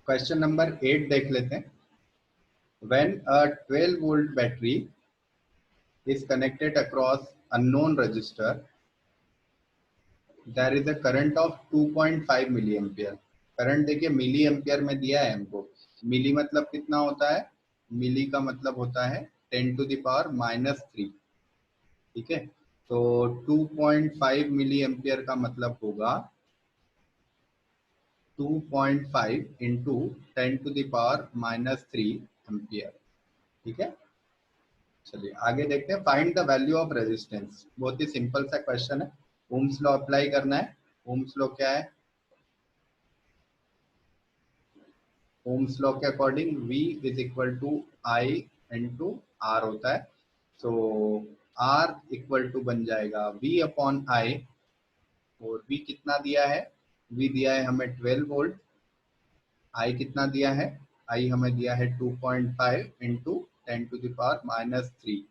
Question number 8 देख लेते हैं। When a 12-volt battery is connected across unknown resistor, there is a current of 2.5 milliampere. Current देखिए milli ampere में दिया है हमको। मिली मतलब कितना होता है? मिली का मतलब होता है 10⁻³ ठीक है। तो 2.5 मिली एम्पियर का मतलब होगा 2.5 इंटू 10⁻³ एम्पियर ठीक है। चलिए आगे देखते हैं। Find the value of resistance. बहुत ही सिंपल सा क्वेश्चन है। ओम्स लॉ अप्लाई करना है। ओम्स लॉ क्या है? ओम्स लॉ के according V is equal to I into R होता है। तो R इक्वल टू बन जाएगा V अपॉन I। और V कितना दिया है? V दिया है हमें 12 वोल्ट। I कितना दिया है? I हमें दिया है 2.5 इंटू 10⁻³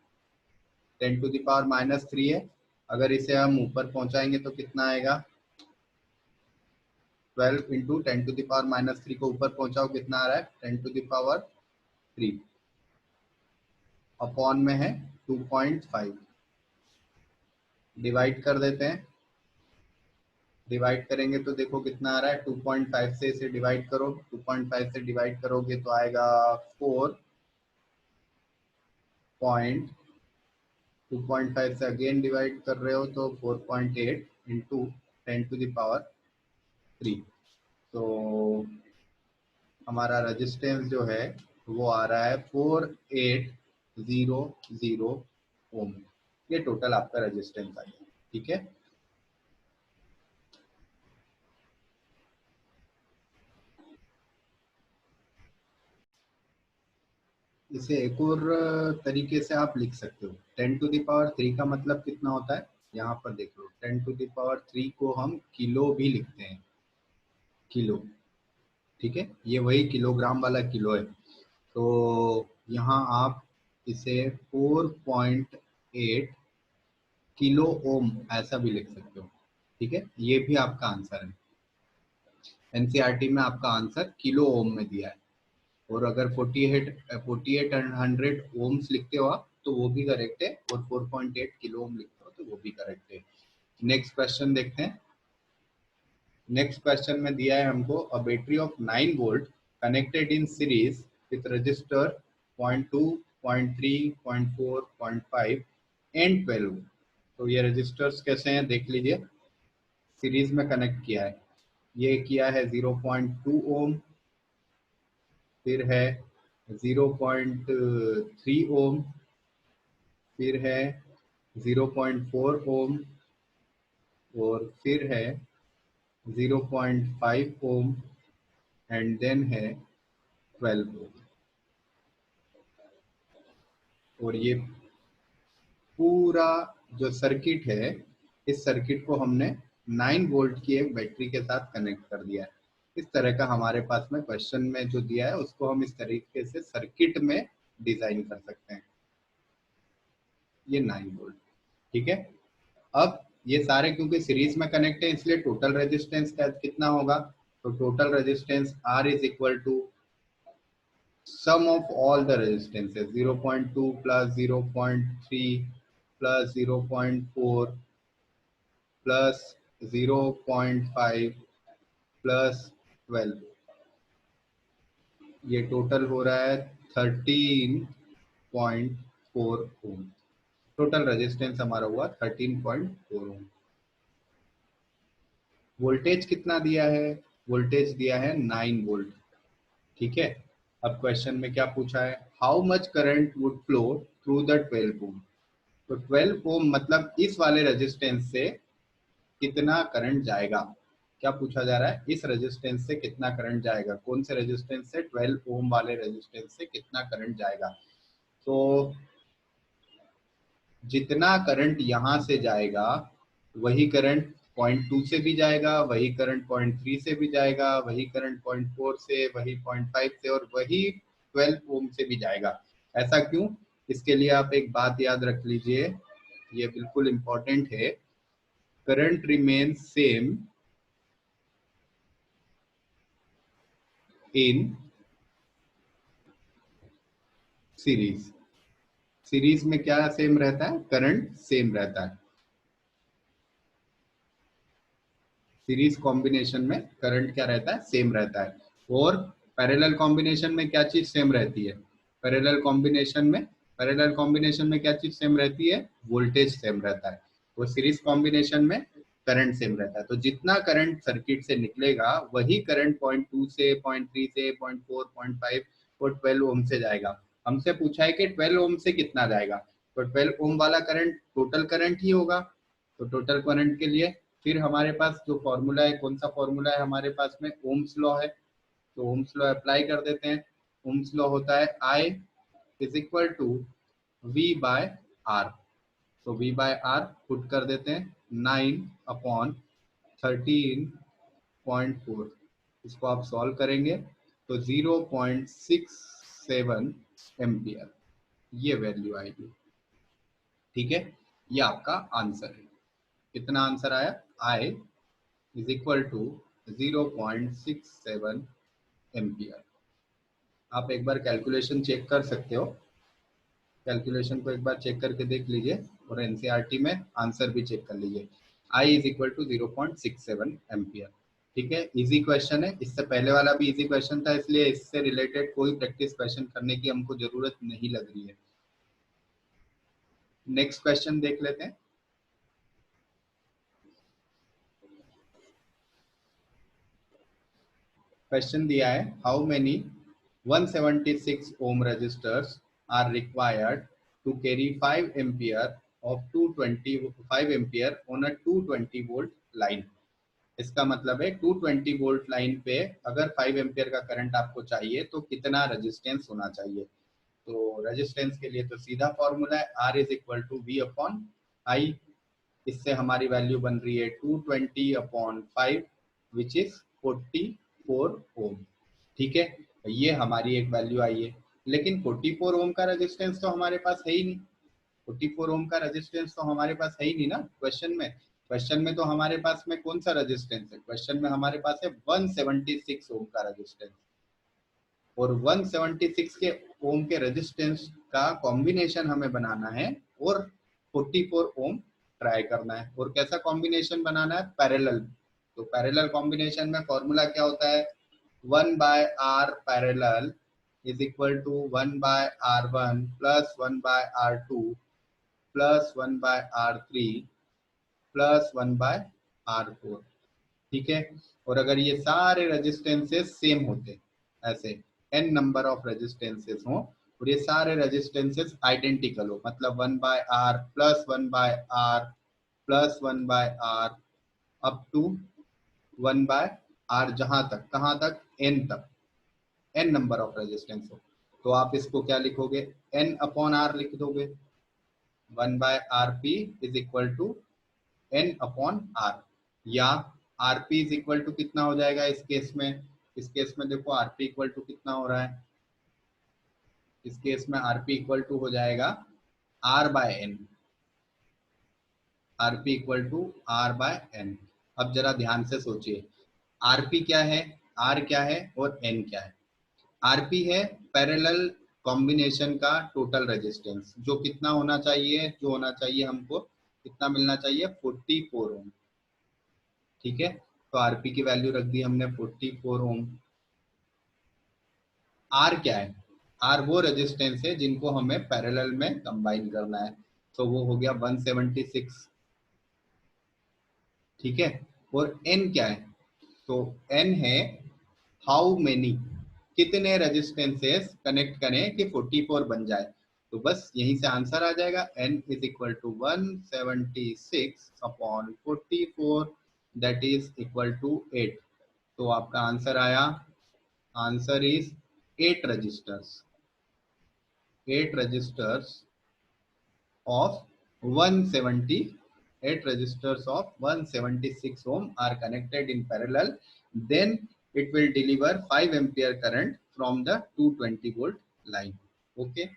10⁻³ है। अगर इसे हम ऊपर पहुंचाएंगे तो कितना आएगा? 12 इंटू 10⁻³ को ऊपर पहुंचाओ कितना आ रहा है? 10⁻³ अपॉन में है 2.5। डिवाइड कर देते हैं। डिवाइड करेंगे तो देखो कितना आ रहा है? 2.5 से इसे डिवाइड करो। 2.5 से डिवाइड करोगे तो आएगा 2.5 से अगेन डिवाइड कर रहे हो तो 4.8 इंटू 10⁻³ तो हमारा रेजिस्टेंस जो है वो आ रहा है 4800 ओम। ये टोटल आपका रेजिस्टेंस आ गया ठीक है। इसे एक और तरीके से आप लिख सकते हो। 10⁻³ का मतलब कितना होता है? यहाँ पर देख लो 10⁻³ को हम किलो भी लिखते हैं। किलो ठीक है। ये वही किलोग्राम वाला किलो है। तो यहाँ आप इसे 4.8 किलो ओम ऐसा भी लिख सकते हो ठीक है। ये भी आपका आंसर है। एनसीईआरटी में आपका आंसर किलो ओम में दिया है। और अगर 4800 ओम्स लिखते हो आप तो वो भी करेक्ट है। और 4.8 किलो ओम लिखते हो तो वो भी करेक्ट है। नेक्स्ट क्वेश्चन देखते हैं। नेक्स्ट क्वेश्चन में दिया है हमको a battery of 9 volt connected in series with register 0.2 0.3 0.4 0.5 and 12। तो ये रजिस्टर्स कैसे हैं देख लीजिए। सीरीज में कनेक्ट किया है। ये किया है 0.2 ओम, फिर है 0.3 ओम, फिर है 0.4 ओम और फिर है 0.5 ओम एंड देन है 12 ओम। और ये पूरा जो सर्किट है इस सर्किट को हमने 9 वोल्ट की एक बैटरी के साथ कनेक्ट कर दिया है। इस तरह का हमारे पास में क्वेश्चन में जो दिया है उसको हम इस तरीके से सर्किट में डिजाइन कर सकते हैं। ये 9 वोल्ट ठीक है। अब ये सारे क्योंकि सीरीज में कनेक्ट है इसलिए टोटल रेजिस्टेंस कितना होगा? तो total resistance R is equal to sum of all the resistances 0.2 plus 0.3 plus 0.4 plus 0.5 plus 12। ये टोटल हो रहा है 13.4 ओम। टोटल रेजिस्टेंस हमारा हुआ 13.4 ओम। वोल्टेज कितना दिया है? वोल्टेज दिया है 9 वोल्ट ठीक है। अब क्वेश्चन में क्या पूछा है? How much current would flow through the 12 ओम। तो 12 ओम मतलब इस वाले रेजिस्टेंस से कितना करंट जाएगा? क्या पूछा जा रहा है? इस रेजिस्टेंस से कितना करंट जाएगा? कौन से रेजिस्टेंस से? 12 ओम वाले रेजिस्टेंस से कितना करंट जाएगा? तो जितना करंट यहां से जाएगा वही करंट 0.2 से भी जाएगा, वही करंट 0.3 से भी जाएगा, वही करंट 0.4 से, वही 0.5 से और वही 12 ओम से भी जाएगा। ऐसा क्यों? इसके लिए आप एक बात याद रख लीजिए, ये बिल्कुल इंपॉर्टेंट है। Current remains same in series. Series में क्या सेम रहता है? करंट सेम रहता है। सीरीज कॉम्बिनेशन में करंट क्या रहता है? सेम रहता है। और पैरेलल कॉम्बिनेशन में क्या चीज सेम रहती है? पैरेलल कॉम्बिनेशन में क्या चीज सेम रहती है? वोल्टेज सेम रहता है। वो सीरीज कॉम्बिनेशन में करंट सेम रहता है। तो जितना करंट सर्किट से निकलेगा वही करंट 0.2 से 0.3 से 0.4 0.5 और 12 ओम से जाएगा। हमसे पूछा है कि 12 ओम से कितना जाएगा, तो 12 ओम वाला करंट टोटल करंट ही होगा। तो टोटल करंट के लिए फिर हमारे पास जो फॉर्मूला है, कौन सा फॉर्मूला है हमारे पास में? ओम्स लॉ है। तो ओम्स लॉ अप्लाई कर देते हैं। ओम्स लॉ होता है I is equal to V by R. तो V बाय आर पुट कर देते हैं 9/13.4। इसको आप सॉल्व करेंगे तो 0.67 एम्पियर ये वैल्यू आएगी। ठीक है, ये आपका आंसर है। कितना आंसर आया? I is equal to 0.67 ampere. आप एक बार कैलकुलेशन चेक कर सकते हो। कैलकुलेशन को एक बार चेक करके देख लीजिए और एनसीईआरटी में आंसर भी चेक कर लीजिए। I is equal to 0.67 ampere. ठीक है, इजी क्वेश्चन है। इससे पहले वाला भी इजी क्वेश्चन था, इसलिए इससे रिलेटेड कोई प्रैक्टिस क्वेश्चन करने की हमको जरूरत नहीं लग रही है। नेक्स्ट क्वेश्चन देख लेते हैं। क्वेश्चन दिया है, how many 176 ohm resistors are required to carry 5 ampere of 225 ampere on a 220 volt line. इसका मतलब है 220 वोल्ट लाइन पे अगर 5 एम्पियर का करंट आपको चाहिए तो कितना रेजिस्टेंस होना चाहिए? तो रेजिस्टेंस के लिए तो सीधा फॉर्मूला है R is equal to V upon I। इससे हमारी वैल्यू बन रही है 220 अपॉन 5 विच इज 44 ओम। ठीक है, ये हमारी एक वैल्यू आई है। लेकिन 44 ओम का रेजिस्टेंस तो हमारे पास है ही नहीं। 44 ओम का रेजिस्टेंस तो हमारे पास है ही नहीं ना क्वेश्चन में तो हमारे पास में कौन सा रेजिस्टेंस है? क्वेश्चन में हमारे पास है 176 ओम का रेजिस्टेंस। और 176 के ओम के रेजिस्टेंस का कॉम्बिनेशन हमें बनाना है और 44 ओम ट्राई करना है। और कैसा कॉम्बिनेशन बनाना है? पैरेलल। तो पैरेलल कॉम्बिनेशन में फॉर्मूला क्या होता है? 1/r parallel is equal to 1/r1 plus 1/r2 plus 1/r3 plus 1/r4। ठीक है, और अगर ये सारे रेजिस्टेंसेस सेम होते, ऐसे n नंबर ऑफ रेजिस्टेंसेस हो और ये सारे रेजिस्टेंसेस आइडेंटिकल हो, मतलब 1/r plus 1/r plus 1/r up to 1/r, जहां तक, कहां तक? n तक, n नंबर ऑफ रेजिस्टेंस हो, तो आप इसको क्या लिखोगे? n अपॉन r लिख दोगे। 1/rp is equal to n upon r, या rp इज इक्वल टू कितना हो जाएगा इस केस में? इस केस में देखो rp इक्वल टू कितना हो रहा है? इस केस में rp इक्वल टू हो जाएगा r by n। rp equal to r by n। अब जरा ध्यान से सोचिए, rp क्या है, r क्या है और n क्या है? rp है पैरेलल कॉम्बिनेशन का टोटल रेजिस्टेंस, जो कितना होना चाहिए? जो होना चाहिए हमको कितना मिलना चाहिए? 44 ओम। ठीक है, तो आरपी की वैल्यू रख दी हमने 44 ओम। आर क्या है? आर वो रेजिस्टेंस है जिनको हमें पैरेलल में कंबाइन करना है, तो वो हो गया 176। ठीक है, और एन क्या है? तो एन है हाउ मेनी, कितने रेजिस्टेंसेस कनेक्ट करें कि 44 बन जाए। तो बस यहीं से आंसर आ जाएगा, n is equal to 176 upon 44 that is equal to 8। तो आपका आंसर आया, answer is 8 registers। 8 registers of 170, 8 registers of 176 ohm are connected in parallel. Then it will deliver 5 ampere current from the 220 volt line. Okay.